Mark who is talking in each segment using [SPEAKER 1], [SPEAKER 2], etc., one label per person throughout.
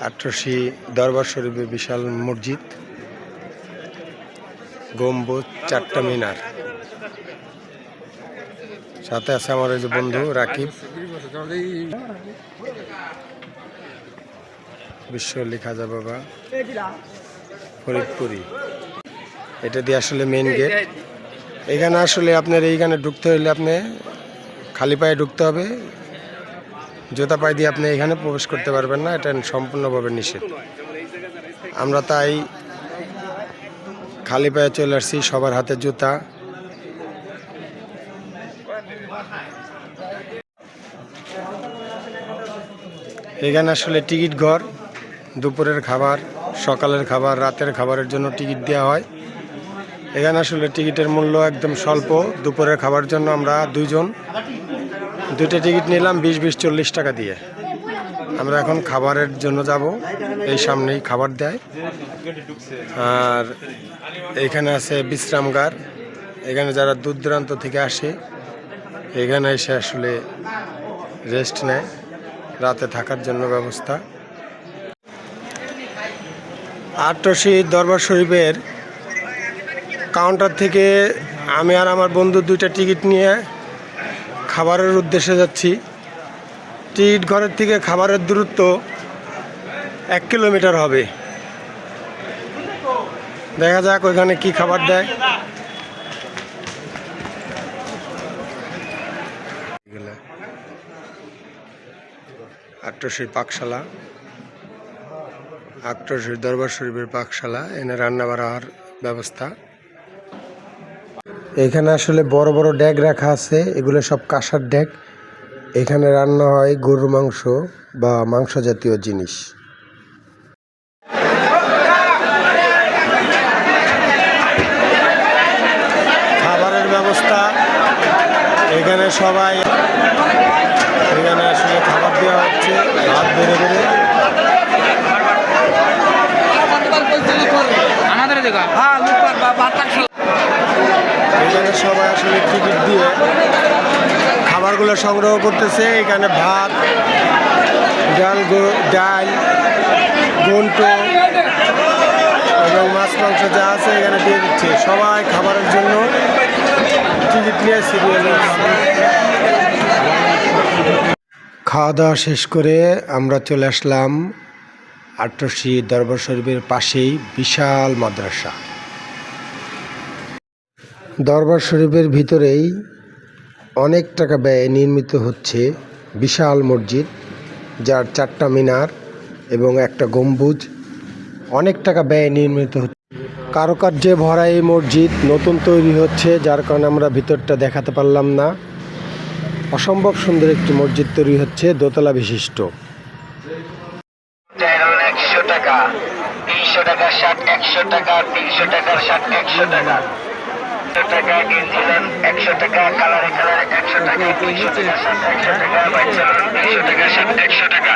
[SPEAKER 1] আটরশি দরবার শরীফে বিশাল মসজিদ, গম্বুজ, 4টা মিনার। সাথে আছে আমার ওই যে বন্ধু রাকিব। বিশ্বলি খাজা বাবা ফরিদপুরি, এটা দিয়ে আসলে মেন গেট। এখানে আসলে আপনার এইখানে ঢুকতে হইলে আপনি খালি পায়ে ঢুকতে হবে, জুতা পায়ে দিয়ে আপনি এখানে প্রবেশ করতে পারবেন না, এটা সম্পূর্ণভাবে নিষেধ। আমরা তাই খালি পায়ে চলে আসছি, সবার হাতে জুতা। এখানে আসলে টিকিট ঘর, দুপুরের খাবার, সকালের খাবার, রাতের খাবারের জন্য টিকিট দেওয়া হয়। এখানে আসলে টিকিটের মূল্য একদম স্বল্প। দুপুরের খাবার জন্য আমরা দুইটা টিকিট নিলাম 20-40 টাকা দিয়ে। আমরা এখন খাবারের জন্য যাব, এই সামনেই খাবার দেয়। আর এখানে আছে বিশ্রামগার, এখানে যারা দূর দূরান্ত থেকে আসে এখানে এসে আসলে রেস্ট নেয়, রাতে থাকার জন্য ব্যবস্থা। আটরশি দরবার শরীফের কাউন্টার থেকে আমি আর আমার বন্ধু 2টা টিকিট নিয়ে খাবারের উদ্দেশ্যে যাচ্ছি। টিকিট ঘরের থেকে খাবারের দূরত্ব 1 কিলোমিটার হবে। দেখা যাক ওইখানে কি খাবার দেয়। আটরশির পাকশালা, আটরশির দরবার শরীফের পাকশালা, এনে রান্না বাড়ার ব্যবস্থা। এখানে আসলে বড় বড় ড্যাগ রাখা আছে, এগুলো সব কাঁসার ড্যাগ। এখানে রান্না হয় গরুর মাংস বা মাংস জাতীয় জিনিস। খাবারের ব্যবস্থা এখানে সবাই, এখানে আসলে খাবার দেওয়া হচ্ছে ভাত বেড়ে বেড়ে। এখানে সবাই আসলে টিকিট দিয়ে খাবারগুলো সংগ্রহ করতেছে। এখানে ভাত, ডাল, ঘন্ট এবং মাছ মাংস যা আছে এখানে দিয়ে দিচ্ছে। সবাই খাবারের জন্য টিকিট নিয়ে সিরিয়ালে খাওয়া দাওয়া শেষ করে আমরা চলে আসলাম আটরশি দরবার শরীফের পাশেই বিশাল মাদ্রাসা। দরবার শরীফের ভিতরেই অনেক টাকা ব্যয়ে নির্মিত হচ্ছে বিশাল মসজিদ, যার 4টা মিনার এবং একটা গম্বুজ। অনেক টাকা ব্যয়ে নির্মিত হচ্ছে, কারুকার্যে ভরা এই মসজিদ নতুন তৈরি হচ্ছে, যার কারণে আমরা ভিতরটা দেখাতে পারলাম না। অসম্ভব সুন্দর একটি মসজিদ তৈরি হচ্ছে, দোতলা বিশিষ্ট।
[SPEAKER 2] 100 টাকা, 300 টাকা শার্ট, 100 টাকা, 300 টাকার শার্ট, 100 টাকা, 100 টাকা গেঞ্জি নেন, 100 টাকা কালারে 100 টাকা, 200 টাকা শার্ট, 100 টাকা বাচ্চা 200 টাকা শার্ট, 100 টাকা।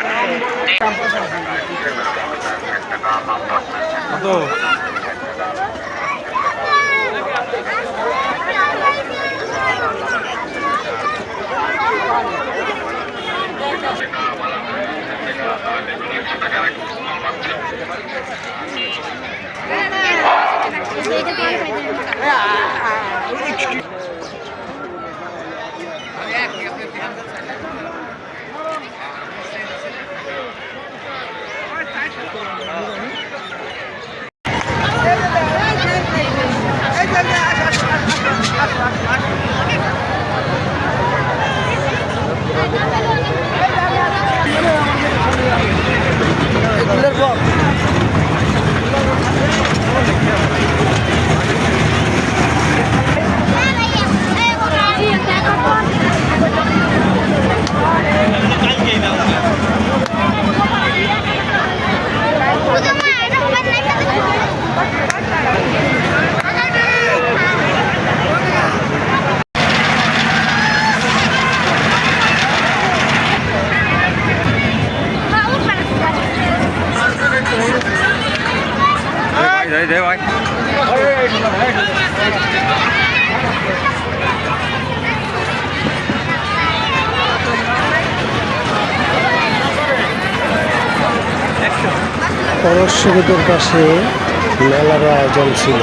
[SPEAKER 3] দে ভাই
[SPEAKER 1] পরশ শরীফের পাশে মেলার আয়োজন ছিল।